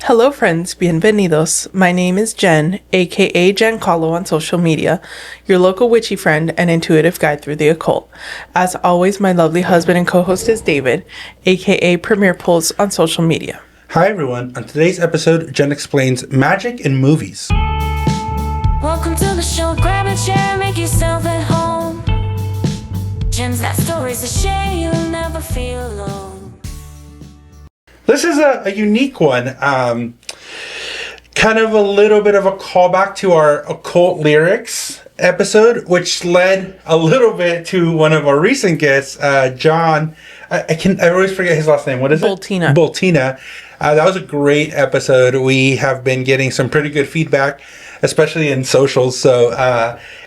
Hello friends, bienvenidos. My name is Jen, aka Jen Colo on social media, your local witchy friend and intuitive guide through the occult. As always, my lovely husband and co-host is David, aka Premier Pulse on social media. Hi everyone, on today's episode, Jen explains magic in movies. Welcome to the show, grab a chair, make yourself at home. Jen's got stories to share, you'll never feel alone. This is a unique one. Kind of a little bit of a callback to our occult lyrics episode, which led a little bit to one of our recent guests, John. I always forget his last name. What is it? Boltina. That was a great episode. We have been getting some pretty good feedback, especially in socials. So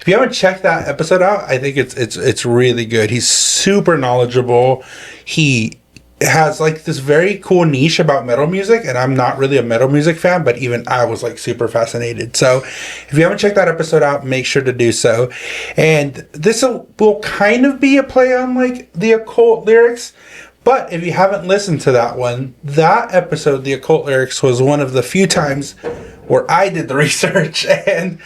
if you haven't checked that episode out, I think it's really good. He's super knowledgeable. He has like this very cool niche about metal music, and I'm not really a metal music fan, but even I was like super fascinated. So if you haven't checked that episode out, make sure to do so. And this will kind of be a play on like the occult lyrics, but if you haven't listened to that one, that episode, the occult lyrics, was one of the few times where I did the research, and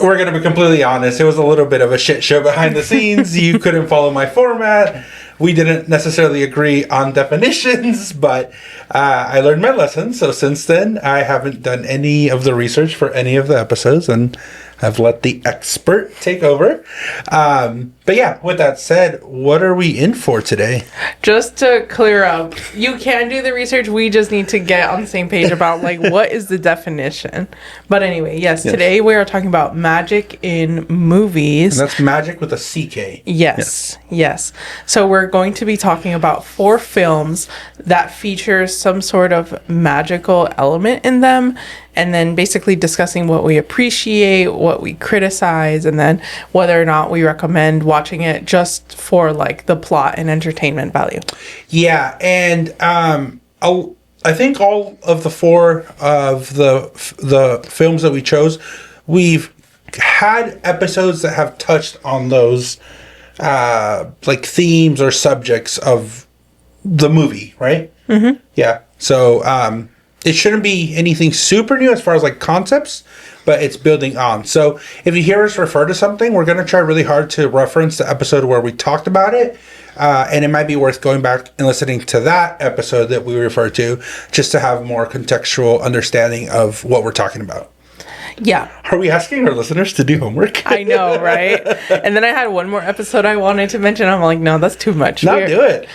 we're going to be completely honest, it was a little bit of a shit show behind the scenes. You couldn't follow my format. We didn't necessarily agree on definitions, but I learned my lesson. So since then, I haven't done any of the research for any of the episodes, and I've let the expert take over. But yeah, with that said, what are we in for today? Just to clear up, you can do the research. We just need to get on the same page about like what is the definition. But anyway, yes, today we are talking about magic in movies. And that's magic with a CK. Yes. So we're going to be talking about 4 films that feature some sort of magical element in them, and then basically discussing what we appreciate, what we criticize, and then whether or not we recommend watching it just for like the plot and entertainment value. Yeah, and I think all of the 4 of the films that we chose, we've had episodes that have touched on those like themes or subjects of the movie, right? Mm-hmm. Yeah. So it shouldn't be anything super new as far as like concepts, but it's building on. So if you hear us refer to something, we're going to try really hard to reference the episode where we talked about it. And it might be worth going back and listening to that episode that we referred to, just to have more contextual understanding of what we're talking about. Yeah. Are we asking our listeners to do homework? I know, right? And then I had one more episode I wanted to mention. I'm like, no, that's too much. Do it.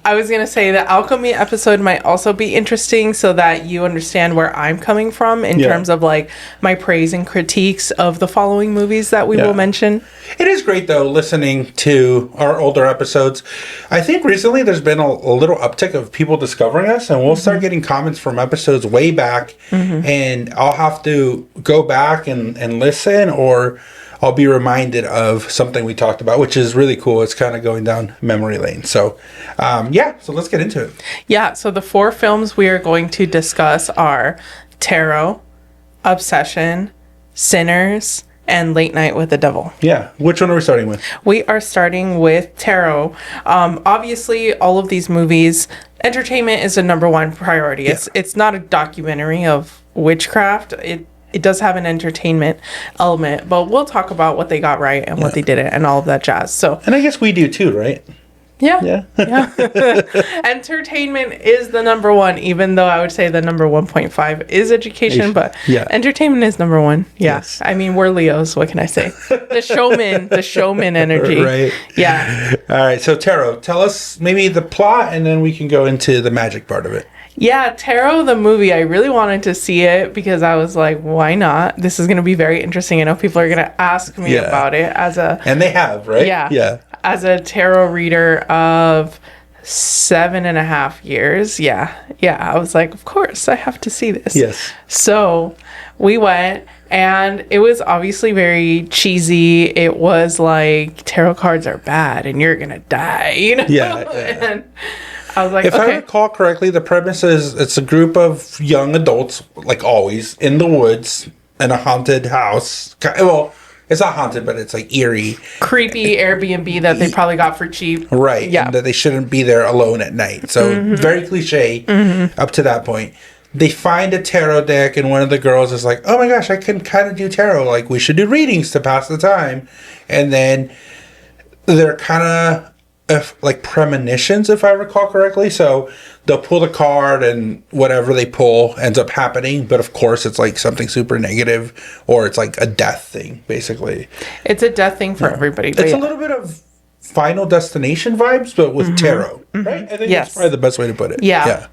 I was going to say the alchemy episode might also be interesting so that you understand where I'm coming from in terms of like my praise and critiques of the following movies that we will mention. It is great, though, listening to our older episodes. I think recently there's been a little uptick of people discovering us, and we'll start getting comments from episodes way back, and I'll have to go back and listen, or I'll be reminded of something we talked about, which is really cool. It's kind of going down memory lane. So, so let's get into it. Yeah, so the 4 films we are going to discuss are Tarot, Obsession, Sinners, and Late Night with the Devil. Yeah. Which one are we starting with? We are starting with Tarot. Obviously, all of these movies, entertainment is the number one priority. Yeah. It's not a documentary of witchcraft. It does have an entertainment element, but we'll talk about what they got right and what they didn't and all of that jazz. So, and I guess we do too, right? Yeah. Entertainment is the number one, even though I would say the number 1.5 is education, but entertainment is number one. Yeah. Yes. I mean, we're Leos. What can I say? The showman energy. Right. Yeah. All right. So Tarot, tell us maybe the plot, and then we can go into the magic part of it. Yeah, Tarot, the movie, I really wanted to see it because I was like, why not? This is going to be very interesting. I know people are going to ask me about it And they have, right? Yeah. As a tarot reader of 7.5 years. Yeah. I was like, of course, I have to see this. Yes. So we went, and it was obviously very cheesy. It was like, tarot cards are bad and you're going to die, you know? Yeah. And I was like, if I recall correctly, the premise is it's a group of young adults, like always, in the woods in a haunted house. Well, it's not haunted, but it's like eerie. Creepy Airbnb that they probably got for cheap. Right. Yeah. And that they shouldn't be there alone at night. So very cliche up to that point. they find a tarot deck, and one of the girls is like, oh my gosh, I can kind of do tarot. Like, we should do readings to pass the time. And then they're kind of like premonitions, if I recall correctly. So they'll pull the card, and whatever they pull ends up happening. But of course, it's like something super negative, or it's like a death thing, basically. It's a death thing for everybody. It's a little bit of Final Destination vibes, but with tarot, right? I think that's probably the best way to put it. Yeah.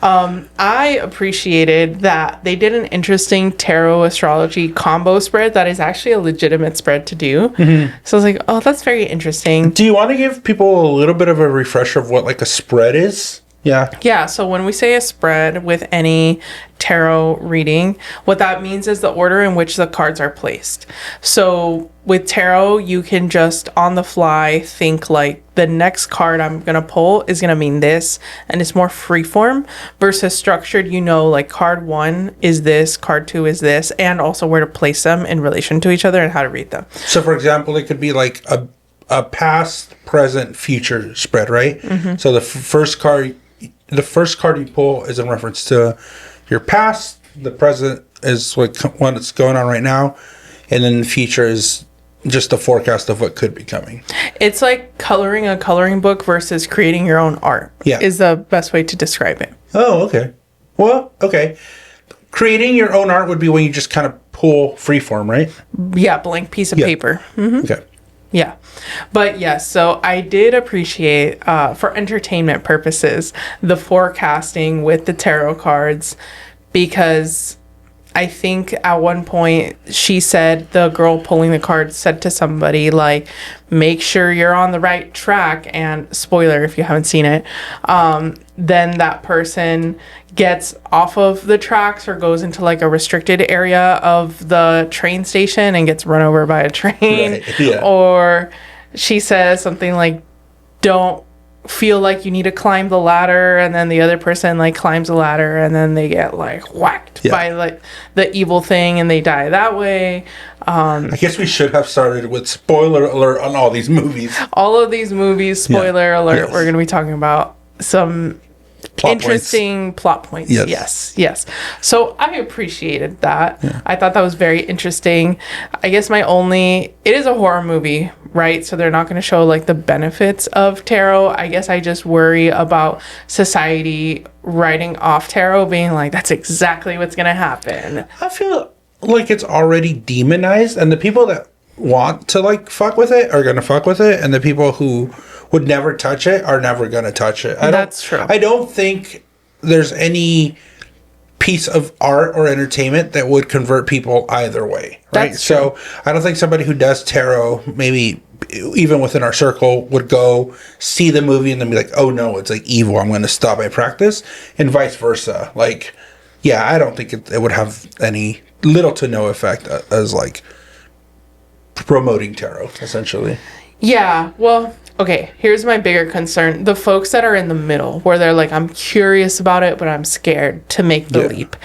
I appreciated that they did an interesting tarot astrology combo spread that is actually a legitimate spread to do. So I was like, oh, that's very interesting. Do you want to give people a little bit of a refresher of what like a spread is? Yeah. Yeah, so when we say a spread with any tarot reading, what that means is the order in which the cards are placed. So with tarot, you can just on the fly think like the next card I'm going to pull is going to mean this, and it's more freeform versus structured, like card 1 is this, card 2 is this, and also where to place them in relation to each other and how to read them. So for example, it could be like a past, present, future spread, right? So the first card you pull is in reference to your past. The present is what it's going on right now, and then the future is just a forecast of what could be coming. It's like coloring a coloring book versus creating your own art. Yeah, is the best way to describe it. Oh, okay. Well, okay. Creating your own art would be when you just kind of pull freeform, right? Yeah, blank piece of paper. Okay. Yeah. But yes, so I did appreciate, for entertainment purposes, the forecasting with the tarot cards, because I think at one point she said, the girl pulling the cards said to somebody, like, make sure you're on the right track. And spoiler, if you haven't seen it, then that person gets off of the tracks or goes into like a restricted area of the train station and gets run over by a train. Right, yeah. Or she says something like, don't feel like you need to climb the ladder, and then the other person like climbs the ladder and then they get like whacked by like the evil thing and they die that way. I guess we should have started with spoiler alert on all these movies. All of these movies, spoiler alert, we're going to be talking about some interesting plot points. Yes. So I appreciated that. I thought that was very interesting. I guess it is a horror movie, right? So they're not going to show like the benefits of tarot. I guess I just worry about society writing off tarot, being like, that's exactly what's going to happen. I feel like it's already demonized, and the people that want to like fuck with it are going to fuck with it, and the people who would never touch it are never going to touch it. That's true. I don't think there's any piece of art or entertainment that would convert people either way, right? That's true. So I don't think somebody who does tarot, maybe even within our circle, would go see the movie and then be like, oh no, it's like evil, I'm going to stop my practice, and vice versa. Like, yeah, I don't think it would have any little to no effect as like promoting tarot, essentially. Yeah, well, okay, here's my bigger concern. The folks that are in the middle, where they're like, I'm curious about it, but I'm scared to make the leap.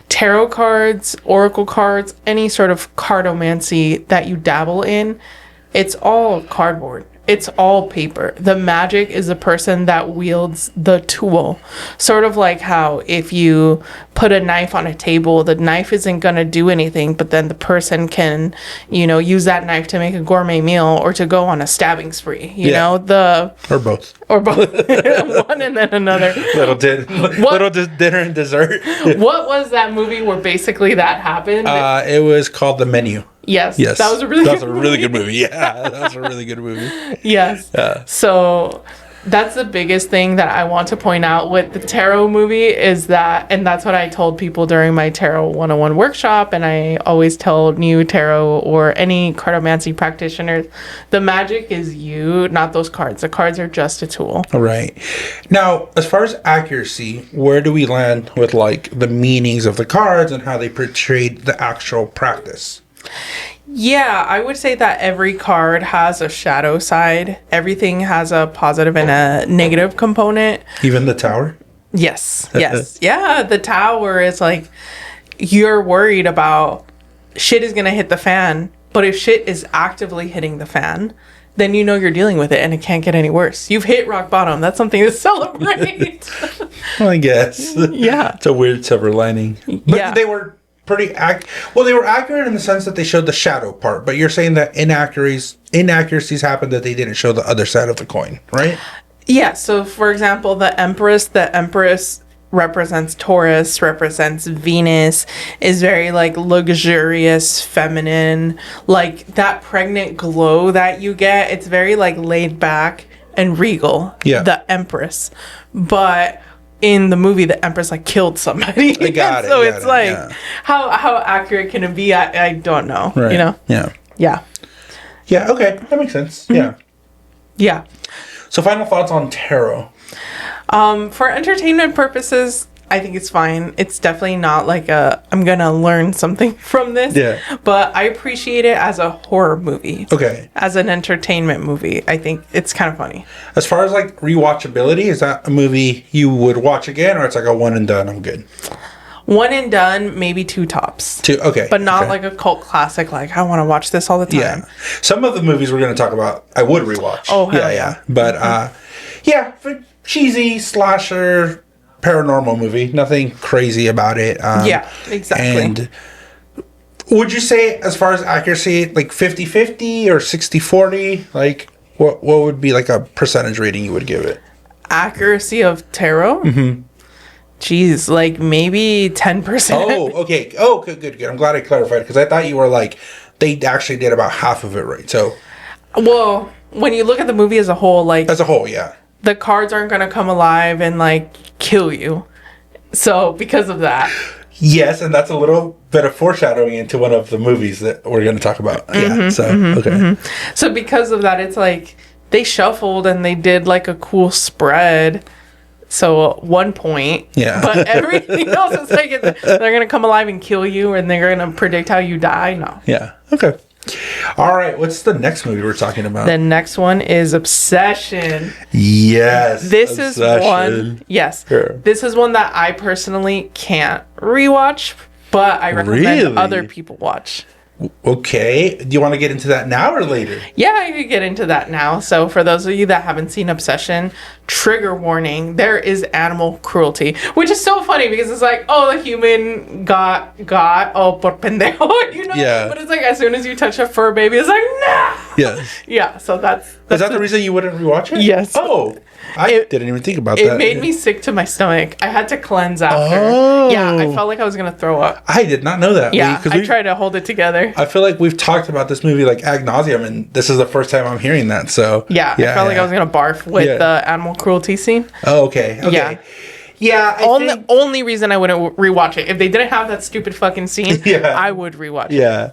Tarot cards, oracle cards, any sort of cardomancy that you dabble in, it's all cardboard. It's all paper. The magic is the person that wields the tool. Sort of like how if you put a knife on a table, the knife isn't going to do anything, but then the person can, use that knife to make a gourmet meal or to go on a stabbing spree, or both. Or both. One and then another. Little dinner and dessert. What was that movie where basically that happened? It was called The Menu. Yes. That was a really good movie. Yeah, that was a really good movie. Yes. Yeah. So that's the biggest thing that I want to point out with the tarot movie is that, and that's what I told people during my tarot 101 workshop, and I always tell new tarot or any cardomancy practitioners, the magic is you, not those cards. The cards are just a tool. All right. Now, as far as accuracy, where do we land with like the meanings of the cards and how they portrayed the actual practice? Yeah, I would say that every card has a shadow side. Everything has a positive and a negative component. Even the tower? Yes. Yeah, the tower is like, you're worried about shit is going to hit the fan. But if shit is actively hitting the fan, then you know you're dealing with it and it can't get any worse. You've hit rock bottom. That's something to celebrate. Well, I guess. Yeah. It's a weird silver lining. But Yeah. they were pretty they were accurate in the sense that they showed the shadow part, but you're saying that inaccuracies happened, that they didn't show the other side of the coin, right? Yeah, so for example, the Empress represents Taurus, represents Venus, is very like luxurious, feminine, like that pregnant glow that you get. It's very like laid back and regal. Yeah. The Empress. But in the movie, the Empress like killed somebody. I got it. So it's like, how accurate can it be? I don't know. Right. You know? Yeah. Yeah. Yeah, okay. That makes sense. Yeah. Yeah. So final thoughts on tarot. For entertainment purposes, I think it's fine. It's definitely not like I'm gonna learn something from this. Yeah. But I appreciate it as a horror movie. Okay. As an entertainment movie, I think it's kind of funny. As far as like rewatchability, is that a movie you would watch again, or it's like a one and done, I'm good? One and done, maybe two tops. Two, okay. But not okay. like a cult classic, like I want to watch this all the time. Yeah. Some of the movies we're going to talk about, I would rewatch. Oh, hell yeah. But, for cheesy slasher paranormal movie, nothing crazy about it. Yeah, exactly. And would you say, as far as accuracy, like 50-50 or 60-40? Like, what would be like a percentage rating you would give it? Accuracy of tarot? Mm-hmm. Jeez, like maybe 10%. Oh, okay. Oh, good. I'm glad I clarified, because I thought you were like, they actually did about half of it right. So, well, when you look at the movie as a whole, like as a whole, yeah. the cards aren't going to come alive and like kill you. So because of that. Yes, and that's a little bit of foreshadowing into one of the movies that we're going to talk about. Yeah, so, okay. Mm-hmm. So because of that, it's like they shuffled and they did like a cool spread. So 1 point. Yeah. But everything else is like they're going to come alive and kill you and they're going to predict how you die. No. Yeah, okay. All right, what's the next movie we're talking about? The next one is Obsession. Yes. This is one. Yes. Sure. This is one that I personally can't rewatch, but I recommend Really? other people watch. Okay. Do you want to get into that now or later? Yeah, I could get into that now. So for those of you that haven't seen Obsession, trigger warning, there is animal cruelty, which is so funny because it's like, oh, the human got, oh, por pendejo, you know? Yeah. But it's like, as soon as you touch a fur baby, it's like, no! Yes. Yeah, so that's Is that the reason you wouldn't rewatch it? Yes. Oh, I didn't even think about that. It made me sick to my stomach. I had to cleanse after. Oh. Yeah, I felt like I was going to throw up. I did not know that. Yeah, I tried to hold it together. I feel like we've talked about this movie like ad nauseum, and this is the first time I'm hearing that. So Yeah, I felt like I was going to barf with the animal cruelty scene. Oh, okay. Yeah. Yeah. The only reason I wouldn't rewatch it, if they didn't have that stupid fucking scene, I would rewatch it. Yeah.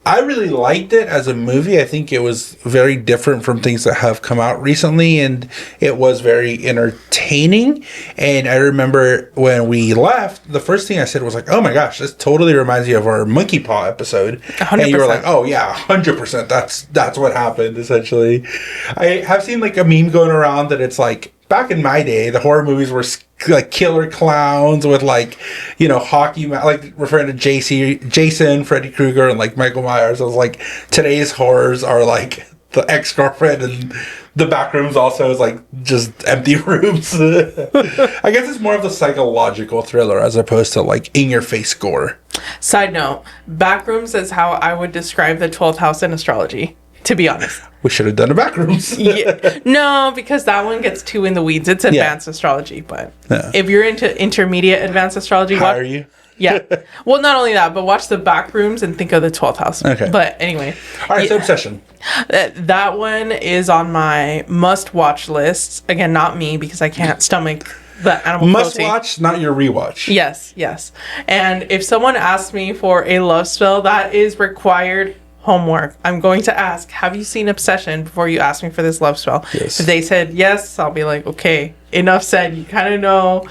I really liked it as a movie. I think it was very different from things that have come out recently, and it was very entertaining. And I remember when we left, the first thing I said was like, oh my gosh, this totally reminds me of our Monkey Paw episode. 100%. And you were like, oh yeah, 100%. That's what happened, essentially. I have seen like a meme going around that it's like, back in my day, the horror movies were like killer clowns with like, hockey, like referring to Jason, Freddy Krueger, and like Michael Myers. I was like, today's horrors are like the ex-girlfriend, and the back rooms also is like just empty rooms. I guess it's more of the psychological thriller as opposed to like in-your-face gore. Side note, Backrooms is how I would describe the 12th house in astrology, to be honest. We should have done a backrooms. Yeah. No, because that one gets too in the weeds. It's advanced astrology, but if you're into intermediate advanced astrology, How are you? Yeah. Well, not only that, but watch the Backrooms and think of the 12th house. Okay. But anyway. All right, so Obsession. That one is on my must-watch list. Again, not me, because I can't stomach the animal cruelty. Must watch, not your rewatch. Yes. And if someone asks me for a love spell, that is required homework. I'm going to ask, have you seen Obsession before you ask me for this love spell? Yes. If they said yes, I'll be like, okay, enough said. You kind of know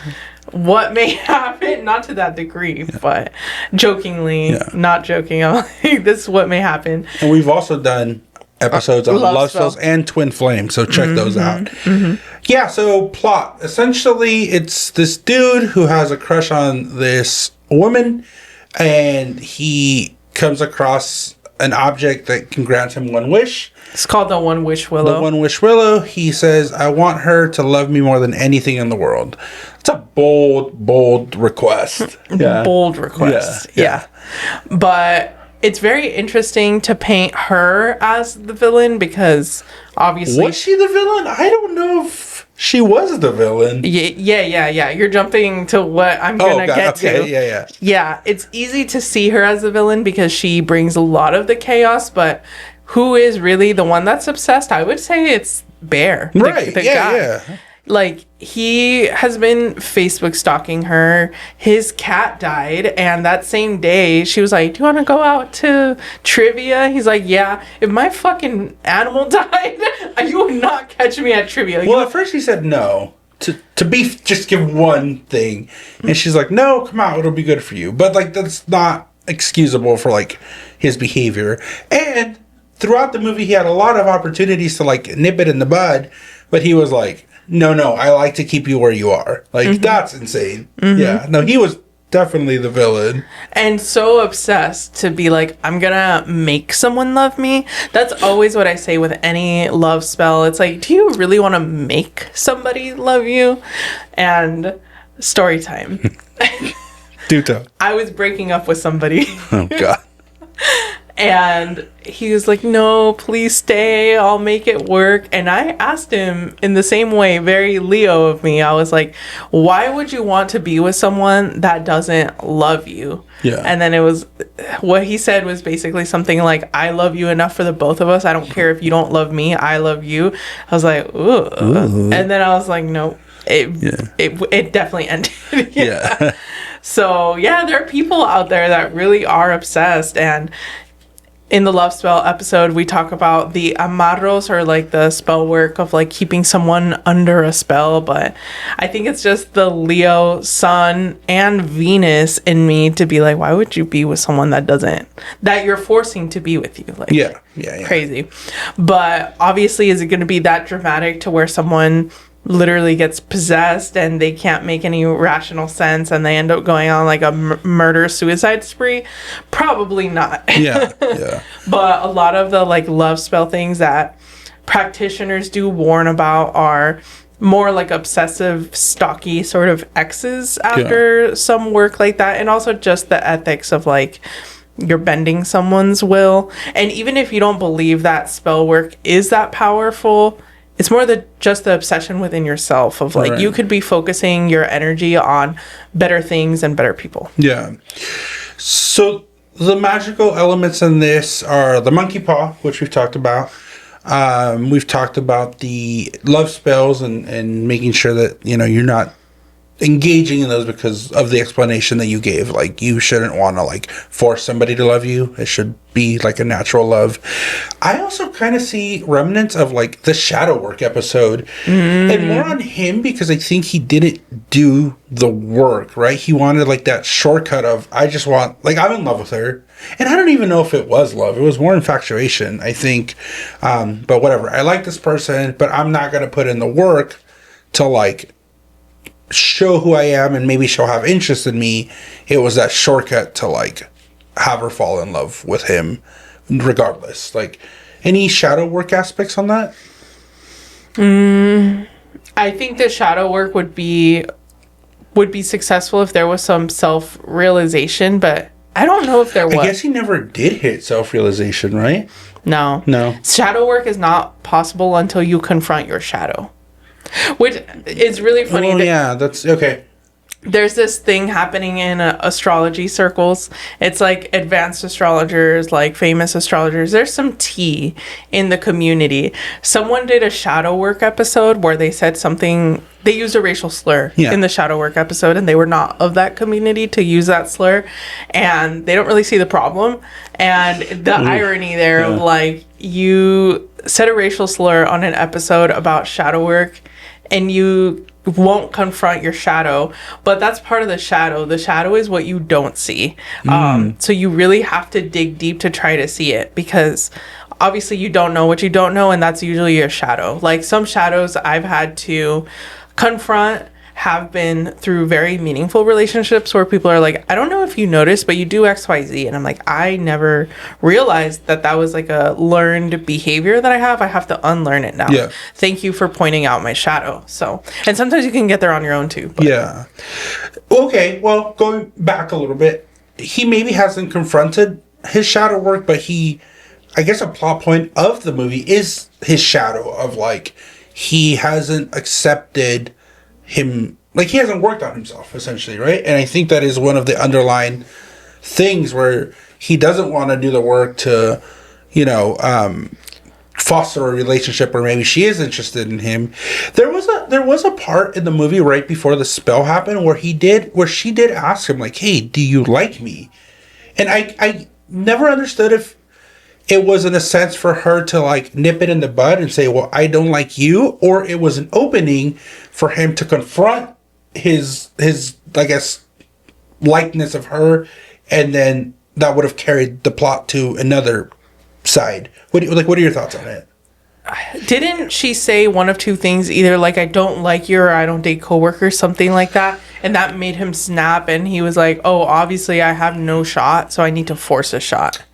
what may happen. Not to that degree, but jokingly, not joking. I'm like, this is what may happen. And we've also done episodes on love spells and twin flames, so check those out. Yeah, so plot. Essentially, it's this dude who has a crush on this woman, and he comes across an object that can grant him one wish. It's called the One Wish Willow. The One Wish Willow. He says, I want her to love me more than anything in the world. It's a bold request. Yeah. Bold request. Yeah. But it's very interesting to paint her as the villain because obviously... Was she the villain? I don't know if she was the villain. Yeah. You're jumping to what I'm going to get to. Yeah. Yeah, it's easy to see her as the villain because she brings a lot of the chaos, but who is really the one that's obsessed? I would say it's Bear. Right, the guy. yeah. Like, he has been Facebook stalking her. His cat died, and that same day, she was like, do you want to go out to trivia? He's like, yeah. If my fucking animal died, you would not catch me at trivia. Well, at first he said no. To be, just give one thing. And she's like, no, come out, it'll be good for you. But, like, that's not excusable for, like, his behavior. And throughout the movie, he had a lot of opportunities to, like, nip it in the bud. But he was like, no, I like to keep you where you are. Like, that's insane. Yeah, no, he was definitely the villain. And so obsessed to be like, I'm gonna make someone love me. That's always what I say with any love spell. It's like, do you really want to make somebody love you? And story time. Do tell. I was breaking up with somebody. Oh, God. And he was like, no, please stay. I'll make it work. And I asked him in the same way, very Leo of me. I was like, why would you want to be with someone that doesn't love you? Yeah. And then it was, what he said was basically something like, I love you enough for the both of us. I don't care if you don't love me. I love you. I was like, ooh. And then I was like, no, it definitely ended. Yeah. So, yeah, there are people out there that really are obsessed. And in the love spell episode, we talk about the amarros, or like the spell work of like keeping someone under a spell. But I think it's just the Leo sun and Venus in me to be like, why would you be with someone that you're forcing to be with you? Like, Yeah. Crazy. But obviously, is it going to be that dramatic to where someone literally gets possessed and they can't make any rational sense and they end up going on like a murder-suicide spree? Probably not. Yeah. But a lot of the like love spell things that practitioners do warn about are more like obsessive, stalky sort of exes after some work like that. And also just the ethics of like, you're bending someone's will. And even if you don't believe that spell work is that powerful, it's more just the obsession within yourself of like, you could be focusing your energy on better things and better people. Yeah. So the magical elements in this are the monkey paw, which we've talked about. We've talked about the love spells and making sure that, you're not engaging in those because of the explanation that you gave. Like, you shouldn't want to like force somebody to love you. It should be like a natural love. I also kind of see remnants of like the shadow work episode, and more on him because I think he didn't do the work, right? He wanted like that shortcut of, I just want, like, I'm in love with her. And I don't even know if it was love. It was more infatuation, I think. But whatever. I like this person, but I'm not going to put in the work to like show who I am and maybe she'll have interest in me. It was that shortcut to like have her fall in love with him regardless. Like, any shadow work aspects on that? I think the shadow work would be successful if there was some self-realization, but I don't know if there was. I guess he never did hit self-realization, right? No. Shadow work is not possible until you confront your shadow. Which is really funny. Oh, yeah, that's okay. There's this thing happening in astrology circles. It's like advanced astrologers, like famous astrologers. There's some tea in the community. Someone did a shadow work episode where they said something. They used a racial slur in the shadow work episode, and they were not of that community to use that slur. And they don't really see the problem. And the irony there of like, you said a racial slur on an episode about shadow work, and you won't confront your shadow, but that's part of the shadow. The shadow is what you don't see. So you really have to dig deep to try to see it, because obviously you don't know what you don't know, and that's usually your shadow. Like, some shadows I've had to confront have been through very meaningful relationships where people are like, I don't know if you noticed, but you do XYZ. And I'm like, I never realized that that was like a learned behavior that I have. I have to unlearn it now. Yeah. Thank you for pointing out my shadow. So, and sometimes you can get there on your own too. But. Yeah. Okay, well, going back a little bit, he maybe hasn't confronted his shadow work, but I guess a plot point of the movie is his shadow of, like, he hasn't accepted him, like, he hasn't worked on himself, essentially, right? And I think that is one of the underlying things where he doesn't want to do the work to, foster a relationship, or maybe she is interested in him. There was a part in the movie right before the spell happened where she did ask him, like, hey, do you like me? And I never understood if it was in a sense for her to, like, nip it in the bud and say, well, I don't like you, or it was an opening for him to confront his I guess, likeness of her, and then that would have carried the plot to another side. What are your thoughts on it? Didn't she say one of two things? Either, like, I don't like you, or I don't date coworkers, something like that. And that made him snap, and he was like, oh, obviously I have no shot, so I need to force a shot.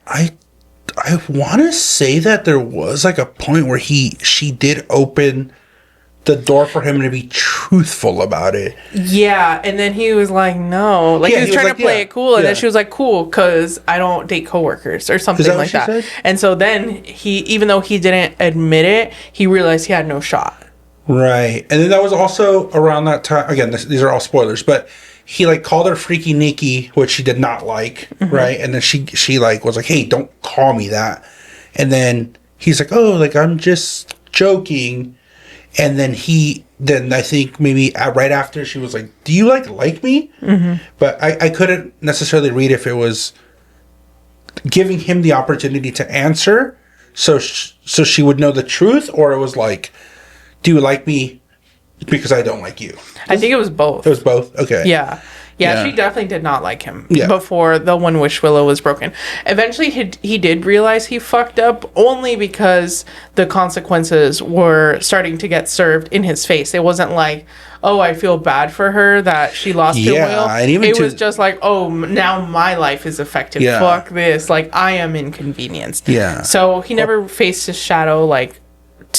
I want to say that there was, like, a point where she did open the door for him to be truthful about it. Yeah, and then he was like, no. Like, he was trying to play it cool, and then she was like, cool, because I don't date coworkers, or something like that. Said? And so then even though he didn't admit it, he realized he had no shot. Right. And then that was also around that time, again, these are all spoilers, but he, like, called her Freaky Nikki, which she did not like, right? And then she like, was like, hey, don't call me that. And then he's like, oh, like, I'm just joking. And then I think maybe right after, she was like, do you, like me? Mm-hmm. But I couldn't necessarily read if it was giving him the opportunity to answer so she would know the truth, or it was like, do you like me because I don't like you? I think it was both. It was both? Okay. Yeah, she definitely did not like him before the One Wish Willow was broken. Eventually, he did realize he fucked up, only because the consequences were starting to get served in his face. It wasn't like, oh, I feel bad for her that she lost her will. And even it was just like, oh, now my life is affected. Yeah. Fuck this. Like, I am inconvenienced. Yeah. So he never faced his shadow, like,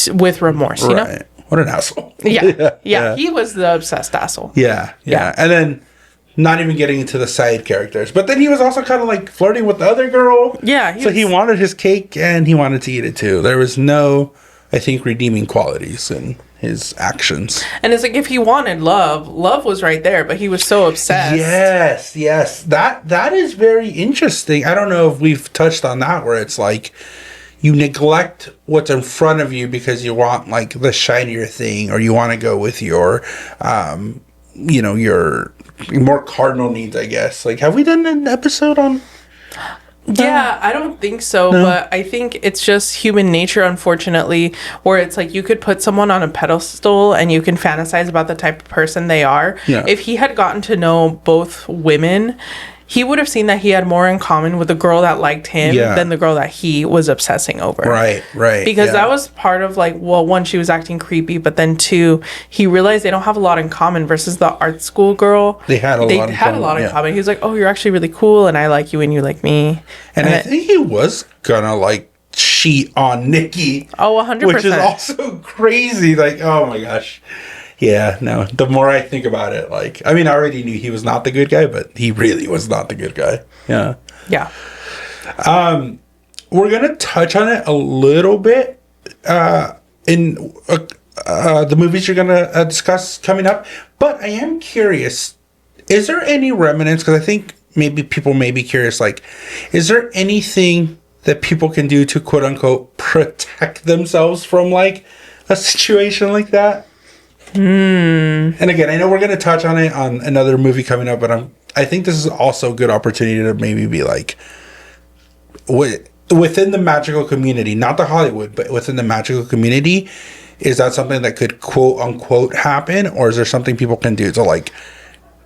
with remorse, you know? What an asshole. Yeah. He was the obsessed asshole. Yeah. And then not even getting into the side characters. But then he was also kind of, like, flirting with the other girl. Yeah. He wanted his cake and he wanted to eat it too. There was no, I think, redeeming qualities in his actions. And it's like, if he wanted love was right there, but he was so obsessed. Yes. That is very interesting. I don't know if we've touched on that, where it's like, you neglect what's in front of you because you want, like, the shinier thing, or you want to go with your, your more cardinal needs, I guess. Like, have we done an episode on? Yeah, I don't think so, but I think it's just human nature, unfortunately, where it's like you could put someone on a pedestal and you can fantasize about the type of person they are. Yeah. If he had gotten to know both women, he would have seen that he had more in common with the girl that liked him than the girl that he was obsessing over. Right. Because that was part of, like, well, one, she was acting creepy, but then two, he realized they don't have a lot in common versus the art school girl. They had a lot in common. He was like, oh, you're actually really cool, and I like you and you like me. And I think he was gonna, like, cheat on Nikki. Oh, 100%. Which is also crazy. Like, oh my gosh. Yeah, no, the more I think about it, like, I mean, I already knew he was not the good guy, but he really was not the good guy. Yeah. Yeah. We're going to touch on it a little bit in the movies you're going to discuss coming up, but I am curious, is there any remnants, because I think maybe people may be curious, like, is there anything that people can do to, quote unquote, protect themselves from, like, a situation like that? And again, I know we're going to touch on it on another movie coming up, but I think this is also a good opportunity to maybe be like, within the magical community, not the Hollywood, but within the magical community, is that something that could, quote unquote, happen? Or is there something people can do to, like,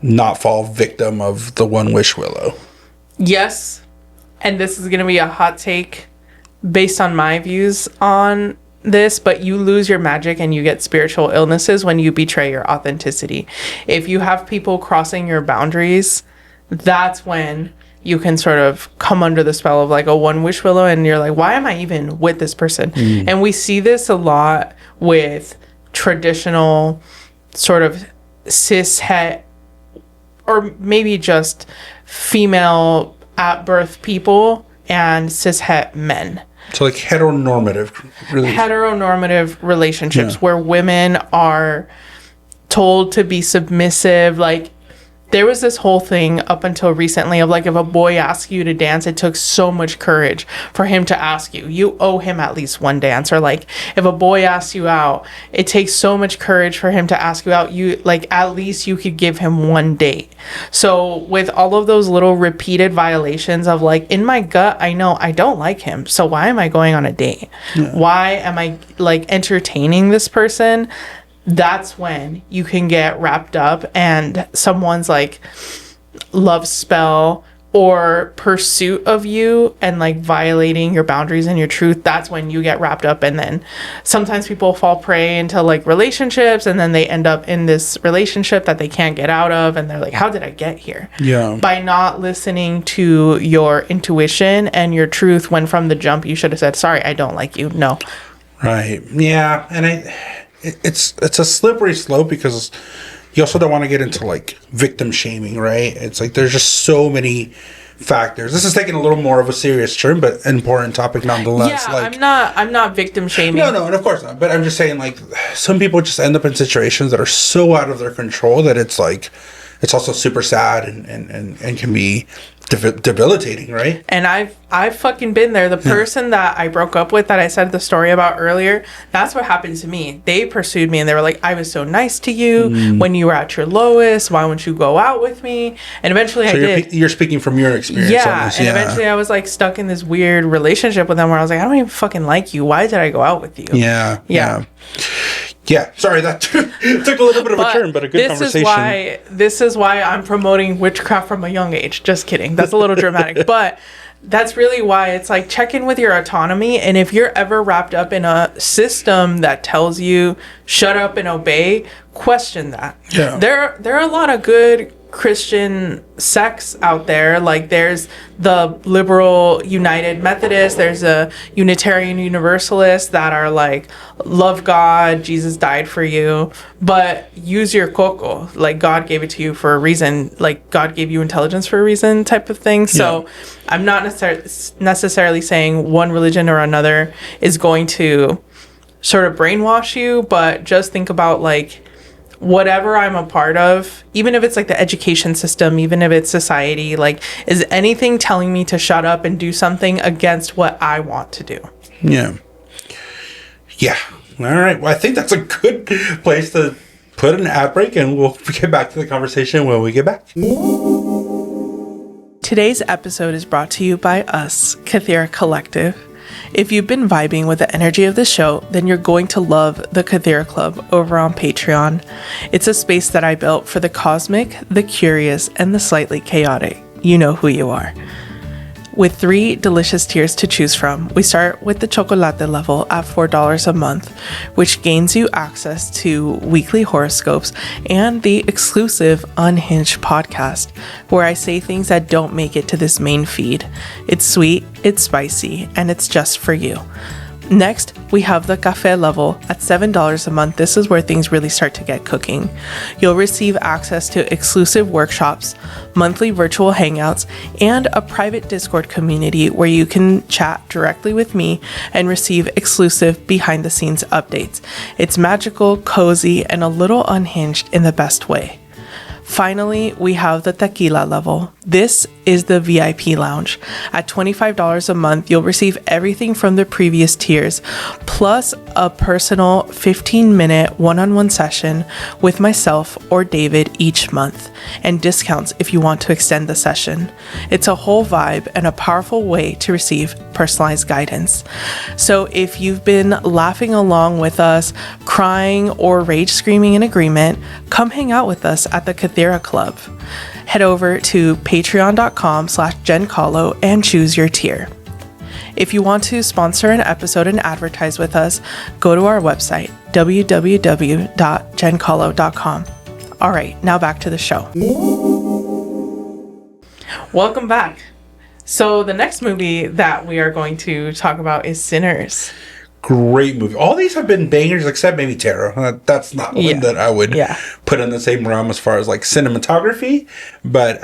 not fall victim of the One Wish Willow? Yes. And this is going to be a hot take based on my views on this, but you lose your magic and you get spiritual illnesses when you betray your authenticity. If you have people crossing your boundaries, that's when you can sort of come under the spell of like a one wish willow, and you're like, why am I even with this person? And we see this a lot with traditional sort of cis het, or maybe just female at birth people and cis het men. So like heteronormative relationships where women are told to be submissive. Like, there was this whole thing up until recently of like, if a boy asks you to dance, it took so much courage for him to ask you. You owe him at least one dance. Or like, if a boy asks you out, it takes so much courage for him to ask you out. You like, at least you could give him one date. So with all of those little repeated violations of like, in my gut, I know I don't like him, so why am I going on a date? Why am I like entertaining this person? That's when you can get wrapped up, and someone's like love spell or pursuit of you and like violating your boundaries and your truth. That's when you get wrapped up. And then sometimes people fall prey into like relationships, and then they end up in this relationship that they can't get out of, and they're like, how did I get here? By not listening to your intuition and your truth, when from the jump you should have said, sorry, I don't like you. No. Right. Yeah. And it's a slippery slope, because you also don't want to get into like victim shaming, right? It's like there's just so many factors. This is taking a little more of a serious turn, but an important topic nonetheless. Yeah, like, I'm not victim shaming. No, and of course not. But I'm just saying, like, some people just end up in situations that are so out of their control that it's like, it's also super sad and can be debilitating, right? And I've fucking been there. The person that I broke up with, that I said the story about earlier, that's what happened to me. They pursued me, and they were like, I was so nice to you when you were at your lowest. Why won't you go out with me? And eventually I did. You're speaking from your experience. Yeah, and eventually I was like stuck in this weird relationship with them where I was like, I don't even fucking like you. Why did I go out with you? Yeah, sorry, that took a little bit of a turn, but a good conversation. This is why I'm promoting witchcraft from a young age. Just kidding. That's a little dramatic. But that's really why it's like, check in with your autonomy. And if you're ever wrapped up in a system that tells you shut up and obey, question that. Yeah. There are a lot of good Christian sects out there. Like, there's the liberal United Methodist, there's a Unitarian Universalist that are like, love God, Jesus died for you, but use your coco, like God gave it to you for a reason, like God gave you intelligence for a reason, type of thing. So I'm not necessarily saying one religion or another is going to sort of brainwash you, but just think about like, whatever I'm a part of, even if it's like the education system, even if it's society, like, is anything telling me to shut up and do something against what I want to do? Yeah. All right. Well, I think that's a good place to put an ad break, and we'll get back to the conversation when we get back. Today's episode is brought to you by us, Kythera Collective. If you've been vibing with the energy of the show, then you're going to love the Kythera Club over on Patreon. It's a space that I built for the cosmic, the curious, and the slightly chaotic. You know who you are. With 3 delicious tiers to choose from, we start with the chocolate level at $4 a month, which gains you access to weekly horoscopes and the exclusive Unhinged podcast, where I say things that don't make it to this main feed. It's sweet, it's spicy, and it's just for you. Next, we have the cafe level at $7 a month. This is where things really start to get cooking. You'll receive access to exclusive workshops, monthly virtual hangouts, and a private Discord community where you can chat directly with me and receive exclusive behind-the-scenes updates. It's magical, cozy, and a little unhinged in the best way. Finally, we have the tequila level. This is the VIP lounge. At $25 a month, you'll receive everything from the previous tiers, plus a personal 15-minute one-on-one session with myself or David each month, and discounts if you want to extend the session. It's a whole vibe and a powerful way to receive personalized guidance. So if you've been laughing along with us, crying or rage screaming in agreement, come hang out with us at the Kythera Club. Head over to patreon.com/JenCallo and choose your tier. If you want to sponsor an episode and advertise with us, go to our website, www.gencolo.com. All right, now back to the show. Welcome back. So the next movie that we are going to talk about is Sinners. Great movie. All these have been bangers except maybe Terror. That's not one that I would put in the same realm as far as like cinematography. But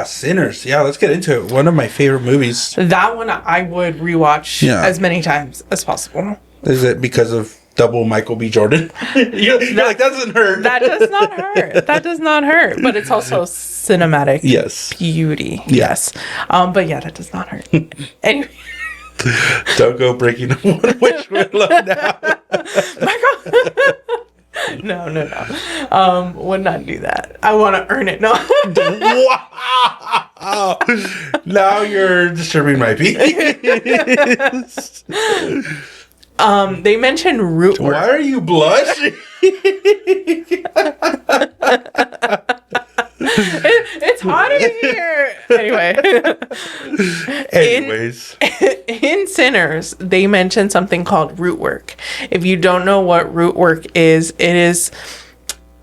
Sinners. Yeah, let's get into it. One of my favorite movies. That one I would rewatch as many times as possible. Is it because of double Michael B. Jordan? you're like, that doesn't hurt. That does not hurt. That does not hurt. But it's also cinematic beauty. Yes. But yeah, that does not hurt. Anyway. Don't go breaking the one wish with love now. No. Would not do that. I want to earn it. No. Wow. Now you're disturbing my peace. They mentioned root work. Why are you blushing? It's hot in here. Anyways. In Sinners, they mentioned something called root work. If you don't know what root work is, it is,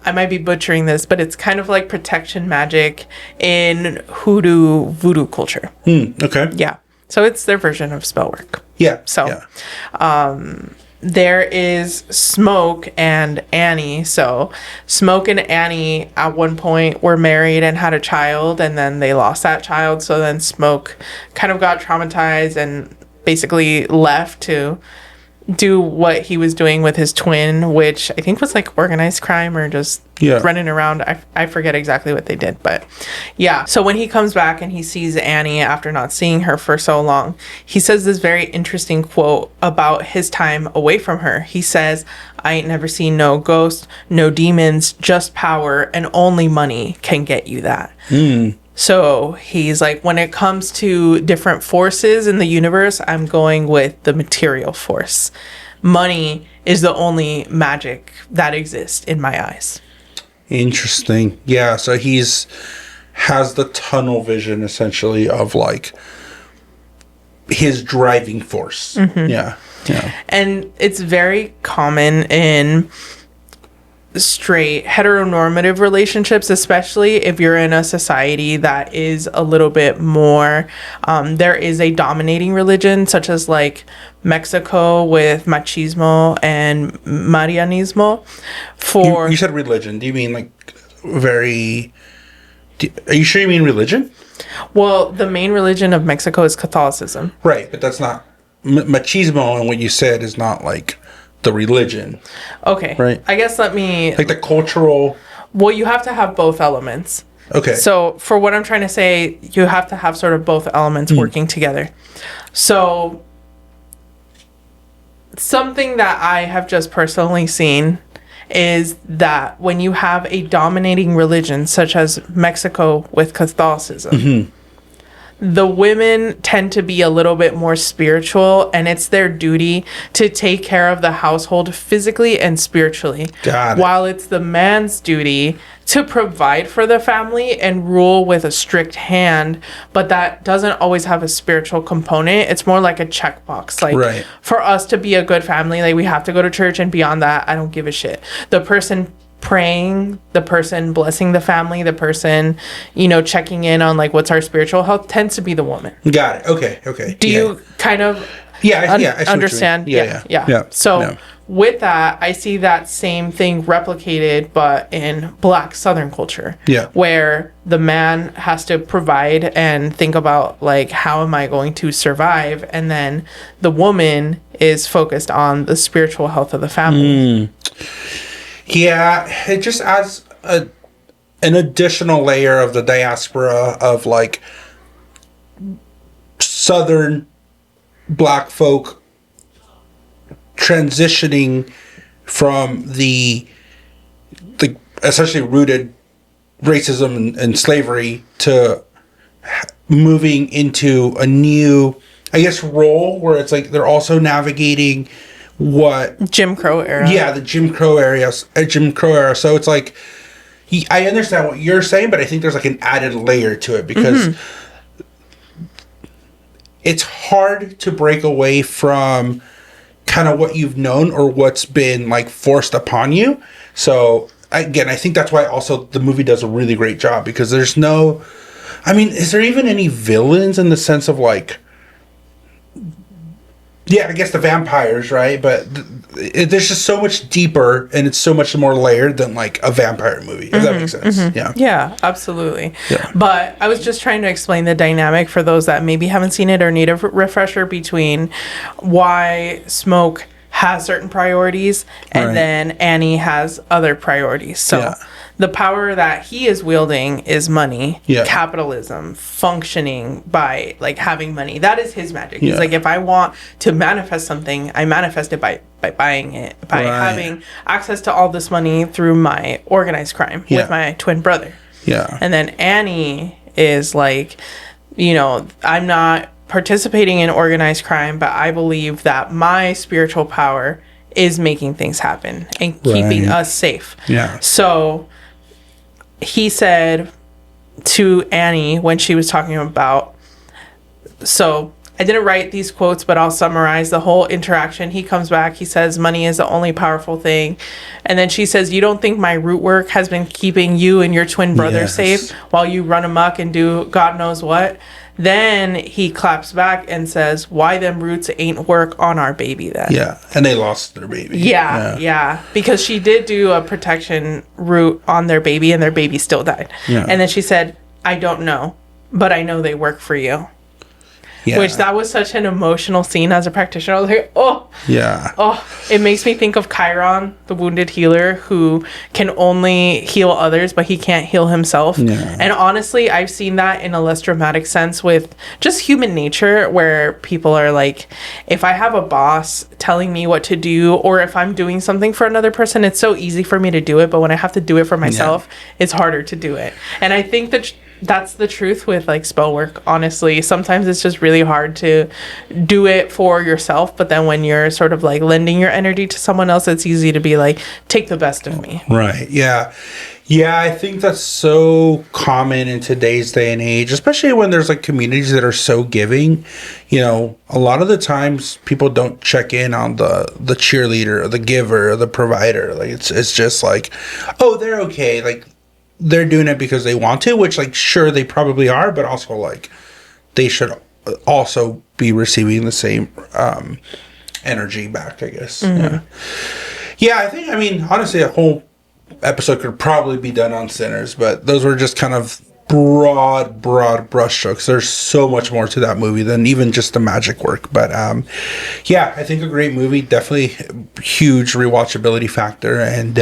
I might be butchering this, but it's kind of like protection magic in voodoo culture. Okay. Yeah. So it's their version of spell work. Yeah. So, there is Smoke and Annie. So Smoke and Annie at one point were married and had a child, and then they lost that child. So then Smoke kind of got traumatized and basically left to do what he was doing with his twin, which I think was like organized crime or just running around. I forget exactly what they did, but yeah. So when he comes back and he sees Annie after not seeing her for so long, he says this very interesting quote about his time away from her. He says, "I ain't never seen no ghosts, no demons, just power, and only money can get you that." So he's like, when it comes to different forces in the universe, I'm going with the material force. Money is the only magic that exists in my eyes. Interesting. Yeah, so has the tunnel vision essentially of like his driving force. Yeah. And it's very common in straight heteronormative relationships, especially if you're in a society that is a little bit more there is a dominating religion, such as like Mexico with machismo and marianismo. You said religion. Do you mean like are you sure you mean religion? Well, the main religion of Mexico is Catholicism, right? But that's not machismo, and what you said is not like the religion. Okay. Right. I guess let me... Like the cultural... Well, you have to have both elements. Okay. So for what I'm trying to say, you have to have sort of both elements working together. So something that I have just personally seen is that when you have a dominating religion, such as Mexico with Catholicism, the women tend to be a little bit more spiritual, and it's their duty to take care of the household physically and spiritually. Got it. While it's the man's duty to provide for the family and rule with a strict hand, but that doesn't always have a spiritual component. It's more like a checkbox. Like for us to be a good family, like we have to go to church, and beyond that, I don't give a shit. The person praying, the person blessing the family, the person, checking in on like what's our spiritual health tends to be the woman. Got it. Okay. Do you kind of I understand? Yeah. So with that, I see that same thing replicated, but in Black Southern culture. Yeah. Where the man has to provide and think about like, how am I going to survive? And then the woman is focused on the spiritual health of the family. Yeah, it just adds an additional layer of the diaspora of like Southern Black folk transitioning from the essentially rooted racism and slavery to moving into a new, I guess, role where it's like they're also navigating what Jim Crow era. Yeah, the Jim Crow era. So it's like I understand what you're saying, but I think there's like an added layer to it because it's hard to break away from kind of what you've known or what's been like forced upon you. So again, I think that's why also the movie does a really great job, because there's no, I mean, is there even any villains in the sense of like, yeah, I guess the vampires, right? But there's just so much deeper, and it's so much more layered than like a vampire movie, if that makes sense. Yeah. Yeah, absolutely. Yeah. But I was just trying to explain the dynamic for those that maybe haven't seen it or need a refresher between why Smoke has certain priorities and Right. then Annie has other priorities. So Yeah. the power that he is wielding is money, Yeah. capitalism, functioning by like having money. That is his magic. He's Yeah. like, if I want to manifest something, I manifest it by buying it, by Right. having access to all this money through my organized crime Yeah. with my twin brother. Yeah. And then Annie is like, you know, I'm not participating in organized crime, but I believe that my spiritual power is making things happen and keeping Right. us safe. Yeah. So he said to Annie when she was talking about, so I didn't write these quotes, but I'll summarize the whole interaction. He comes back, he says, money is the only powerful thing. And then she says, you don't think my root work has been keeping you and your twin brother Yes. safe while you run amok and do God knows what? Then he claps back and says, why them roots ain't work on our baby then? Yeah. And they lost their baby. Yeah. Because she did do a protection route on their baby and their baby still died. Yeah. And then she said, I don't know, but I know they work for you. Yeah. Which that was such an emotional scene as a practitioner. I was like, Yeah. it makes me think of Chiron, the wounded healer who can only heal others, but he can't heal himself. Yeah. And honestly, I've seen that in a less dramatic sense with just human nature, where people are like, if I have a boss telling me what to do, or if I'm doing something for another person, it's so easy for me to do it. But when I have to do it for myself, it's harder to do it. And I think that that's the truth with like spell work, honestly. Sometimes it's just really hard to do it for yourself, but then when you're sort of like lending your energy to someone else, it's easy to be like, take the best of me. Right. Yeah. Yeah, I think that's so common in today's day and age, especially when there's like communities that are so giving. You know, a lot of the times people don't check in on the cheerleader or the giver or the provider. Like it's just like, oh, they're okay. Like they're doing it because they want to, which like sure they probably are, but also like they should also be receiving the same energy back, I guess. Yeah, I think, I mean, honestly, a whole episode could probably be done on sinners, but those were just kind of broad brushstrokes. There's so much more to that movie than even just the magic work. But yeah, I think a great movie, definitely huge rewatchability factor, and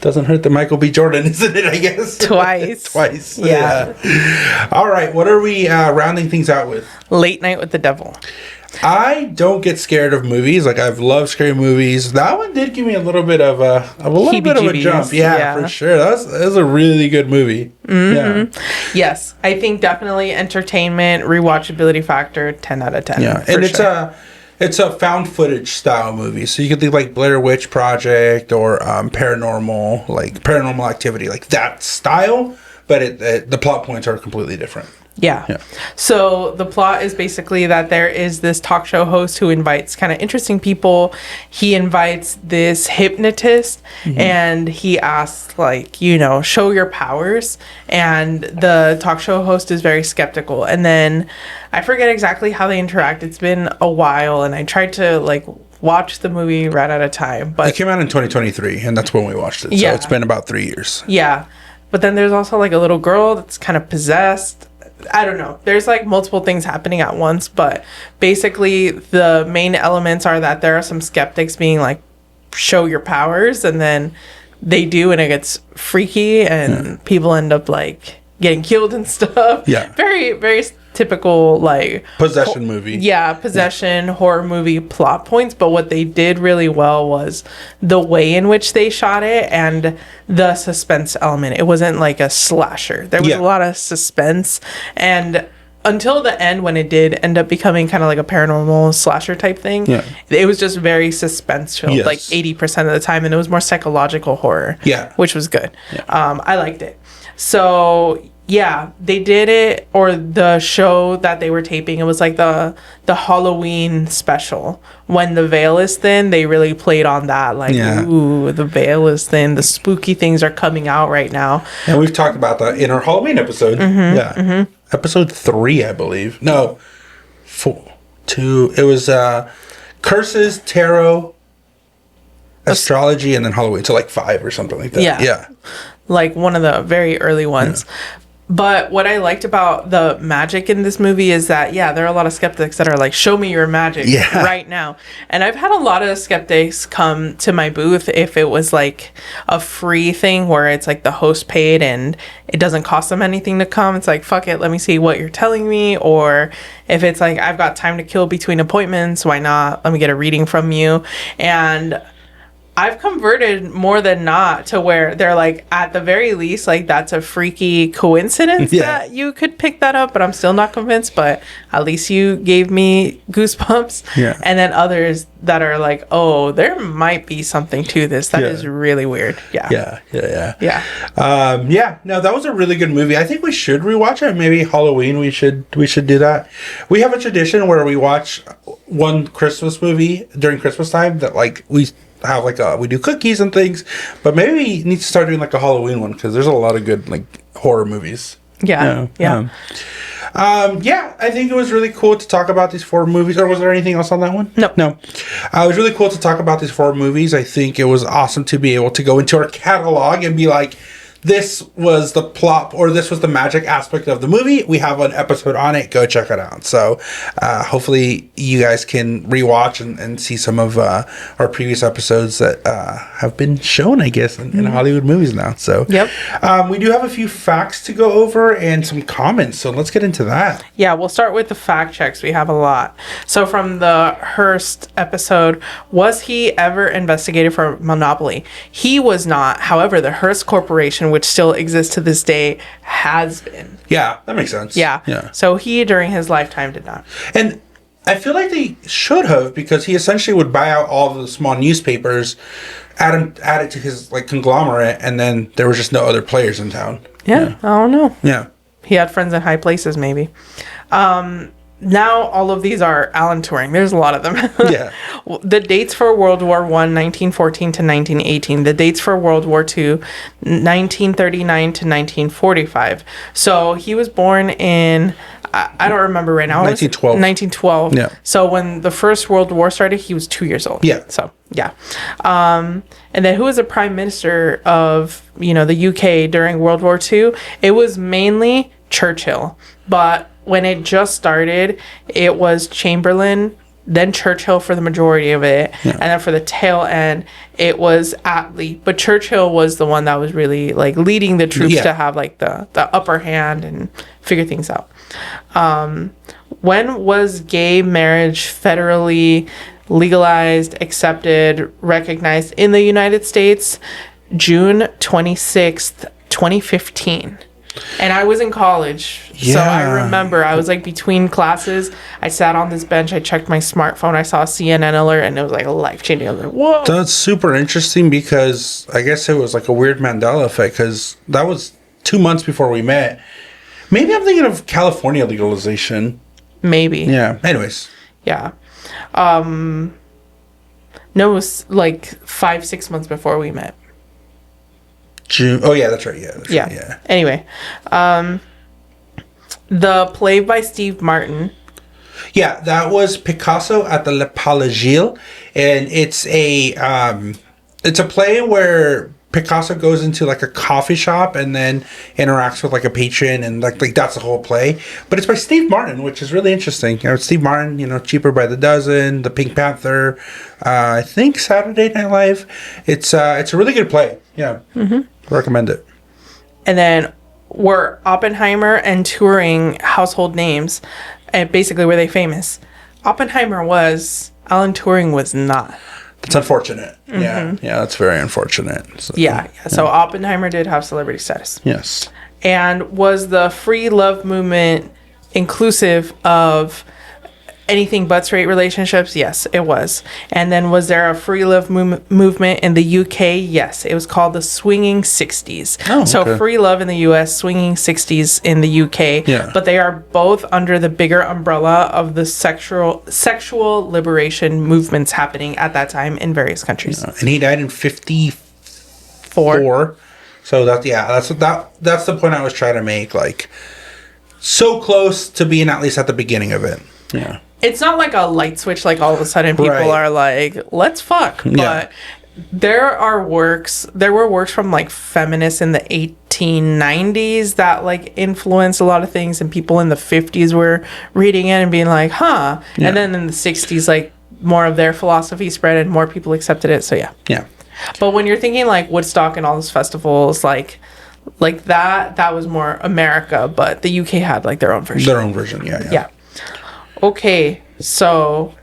doesn't hurt that Michael B. Jordan is in it, I guess. Twice. Yeah. All right, what are we rounding things out with? Late Night with the Devil. I don't get scared of movies. Like, I've loved scary movies. That one did give me a little bit of a Heebie-jeebies, jump. Yeah, for sure. That was a really good movie. Yeah. Yes, I think definitely entertainment, rewatchability factor, 10 out of 10. Yeah, and it's a found footage style movie. So you could think like Blair Witch Project or Paranormal Activity, like that style. But the plot points are completely different. Yeah. So the plot is basically that there is this talk show host who invites kind of interesting people. He invites this hypnotist and he asks, like, you know, show your powers. And the talk show host is very skeptical. And then I forget exactly how they interact. It's been a while, and I tried to like watch the movie right at a time. But It came out in 2023, and that's when we watched it. So Yeah. it's been about 3 years. yeah. But then there's also like a little girl that's kind of possessed. I don't know. There's like multiple things happening at once, but basically the main elements are that there are some skeptics being like, show your powers, and then they do, and it gets freaky, and people end up like getting killed and stuff. Yeah. Very, very typical like Possession movie. Yeah, possession, horror movie plot points. But what they did really well was the way in which they shot it and the suspense element. It wasn't like a slasher. There was a lot of suspense, and until the end, when it did end up becoming kind of like a paranormal slasher type thing, it was just very suspense-filled, like 80% of the time, and it was more psychological horror, which was good. I liked it. So Yeah, they did it, or the show that they were taping, it was like the Halloween special. When the veil is thin, they really played on that. Like, Yeah. ooh, the veil is thin. The spooky things are coming out right now. And we've talked about that in our Halloween episode. Yeah. Episode 3, I believe. No. 4. 2. It was Curses, Tarot, Astrology, and then Halloween. So like 5 or something like that. Yeah. Yeah. Like one of the very early ones. But what I liked about the magic in this movie is that, yeah, there are a lot of skeptics that are like, show me your magic right now. And I've had a lot of skeptics come to my booth if it was like a free thing where it's like the host paid and it doesn't cost them anything to come. It's like, fuck it, let me see what you're telling me. Or if it's like, I've got time to kill between appointments, why not? Let me get a reading from you. And I've converted more than not to where they're like, at the very least, like that's a freaky coincidence that you could pick that up, but I'm still not convinced, but at least you gave me goosebumps. Yeah. And then others that are like, oh, there might be something to this. That is really weird. Yeah. No, that was a really good movie. I think we should rewatch it. Maybe Halloween we should do that. We have a tradition where we watch one Christmas movie during Christmas time that like we have like we do cookies and things, but maybe we need to start doing like a Halloween one because there's a lot of good like horror movies. Yeah. I think it was really cool to talk about these 4 movies. Or was there anything else on that one? No. It was really cool to talk about these 4 movies. I think it was awesome to be able to go into our catalog and be like, this was the plot, or this was the magic aspect of the movie. We have an episode on it. Go check it out. So hopefully you guys can rewatch and see some of our previous episodes that have been shown, I guess, in Hollywood movies now. So we do have a few facts to go over and some comments. So let's get into that. Yeah, we'll start with the fact checks. We have a lot. So from the Hearst episode, was he ever investigated for monopoly? He was not. However, the Hearst Corporation, which still exists to this day, has been. Yeah, that makes sense. Yeah. So he, during his lifetime, did not. And I feel like they should have, because he essentially would buy out all the small newspapers, add it to his like conglomerate, and then there was just no other players in town. Yeah. I don't know. Yeah. He had friends in high places, maybe. Now all of these are Alan Turing. There's a lot of them. Yeah. The dates for World War I, 1914 to 1918. The dates for World War II, 1939 to 1945. So he was born in, I don't remember right now. 1912. 1912. Yeah. So when the First World War started, he was 2 years old. Yeah. So, yeah. And then who was the prime minister of, the UK during World War II? It was mainly Churchill. But when it just started, it was Chamberlain, then Churchill for the majority of it, and then for the tail end, it was Attlee. But Churchill was the one that was really like leading the troops to have like the upper hand and figure things out. When was gay marriage federally legalized, accepted, recognized in the United States? June 26th, 2015. And I was in college, so I remember I was like between classes. I sat on this bench, I checked my smartphone, I saw a CNN alert, and it was like a life-changing. I was like, whoa. That's super interesting, because I guess it was like a weird Mandela effect, because that was 2 months before we met. Maybe I'm thinking of California legalization. Maybe. Yeah. Anyways. Yeah. No, it was like 5-6 months before we met. June. Oh yeah, that's right. Yeah. That's Yeah. Right, yeah. Anyway, the play by Steve Martin. Yeah, that was Picasso at the Le Palais Gilles, and it's a play where Picasso goes into like a coffee shop and then interacts with like a patron, and like that's the whole play. But it's by Steve Martin, which is really interesting. Steve Martin, Cheaper by the Dozen, The Pink Panther, I think Saturday Night Live. It's a really good play. Yeah. Mm-hmm. Recommend it. And then were Oppenheimer and Turing household names, and basically were they famous? Oppenheimer was, Alan Turing was not. It's unfortunate. Mm-hmm. Yeah, that's very unfortunate. So, yeah. So Oppenheimer did have celebrity status. Yes. And was the free love movement inclusive of anything but straight relationships? Yes, it was. And then was there a free love movement in the UK? Yes, it was called the swinging 60s. Oh, so okay. free love in the US, swinging 60s in the UK. Yeah. But they are both under the bigger umbrella of the sexual liberation movements happening at that time in various countries. And he died in 54. So that's the point I was trying to make. Like, so close to being at least at the beginning of it. Yeah. It's not like a light switch, like all of a sudden people Right. are like, let's fuck. Yeah. But there were works from like feminists in the 1890s that like influenced a lot of things, and people in the 50s were reading it and being like, huh. Yeah. And then in the 60s, like more of their philosophy spread and more people accepted it. So yeah. Yeah. But when you're thinking like Woodstock and all those festivals, like that was more America, but the UK had like their own version. Their own version, yeah. Yeah. Okay, so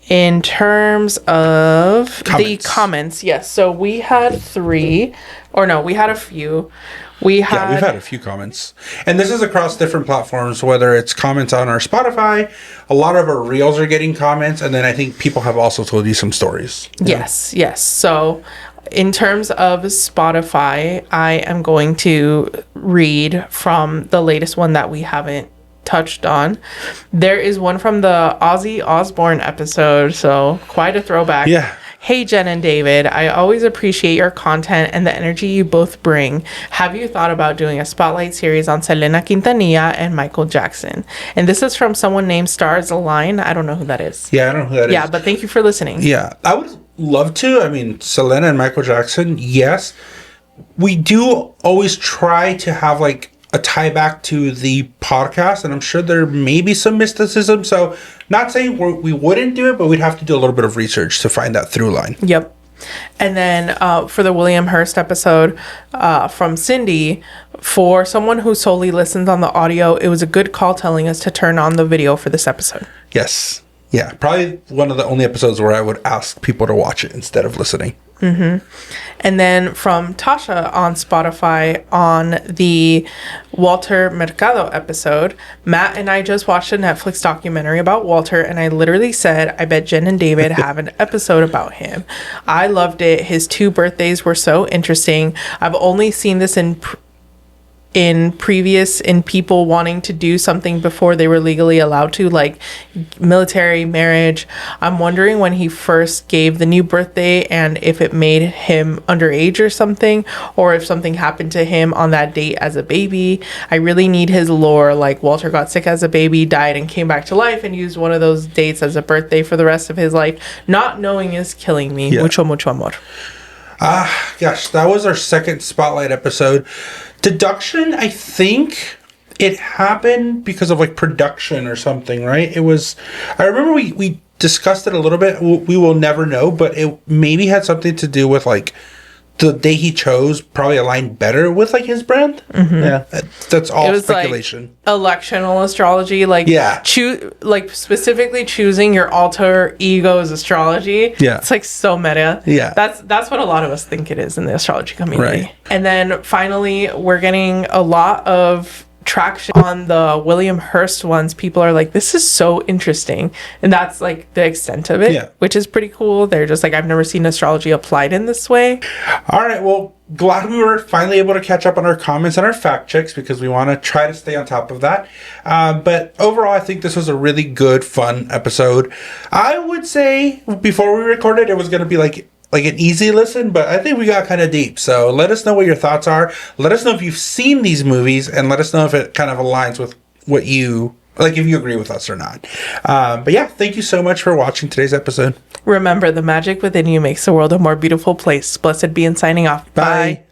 in terms of the comments, yes. So we had a few. We've had a few comments. And this is across different platforms, whether it's comments on our Spotify, a lot of our reels are getting comments, and then I think people have also told you some stories. Yes. So in terms of Spotify, I am going to read from the latest one that we haven't touched on. There is one from the Ozzy Osbourne episode, so quite a throwback. Yeah. Hey, Jen and David, I always appreciate your content and the energy you both bring. Have you thought about doing a spotlight series on Selena Quintanilla and Michael Jackson? And this is from someone named Stars Align. I don't know who that is. Yeah, I don't know who that is. Yeah, but thank you for listening. Yeah, I would love to. I mean, Selena and Michael Jackson, yes. We do always try to have like a tie back to the podcast, and I'm sure there may be some mysticism. So, not saying we wouldn't do it, but we'd have to do a little bit of research to find that through line. Yep. And then for the William Hurst episode from Cindy, for someone who solely listens on the audio, it was a good call telling us to turn on the video for this episode. Yes. Yeah, probably one of the only episodes where I would ask people to watch it instead of listening. Mm-hmm. And then from Tasha on Spotify on the Walter Mercado episode, Matt and I just watched a Netflix documentary about Walter, and I literally said, I bet Jen and David have an episode about him. I loved it. His 2 birthdays were so interesting. I've only seen this in people wanting to do something before they were legally allowed to, like military, marriage. I'm wondering when he first gave the new birthday and if it made him underage or something, or if something happened to him on that date as a baby. I really need his lore, like Walter got sick as a baby, died and came back to life, and used one of those dates as a birthday for the rest of his life. Not knowing is killing me. Yeah. Mucho amor. Gosh, that was our second Spotlight episode. Deduction, I think it happened because of like production or something, right? I remember we discussed it a little bit. We will never know, but it maybe had something to do with like the day he chose probably aligned better with like his brand. Mm-hmm. Yeah, that's all speculation. Like electional astrology, like specifically choosing your alter ego's astrology. Yeah, it's like so meta. Yeah, that's what a lot of us think it is in the astrology community. Right. And then finally, we're getting a lot of traction on the William Hurst ones. People are like, this is so interesting, and that's like the extent of it, which is pretty cool. They're just like, I've never seen astrology applied in this way. All right, well, glad we were finally able to catch up on our comments and our fact checks, because we want to try to stay on top of that. But overall, I think this was a really good, fun episode. I would say before we recorded, it was going to be like an easy listen, but I think we got kind of deep. So let us know what your thoughts are. Let us know if you've seen these movies, and let us know if it kind of aligns with what you like, if you agree with us or not. But yeah, thank you so much for watching today's episode. Remember, the magic within you makes the world a more beautiful place. Blessed be, and signing off. Bye.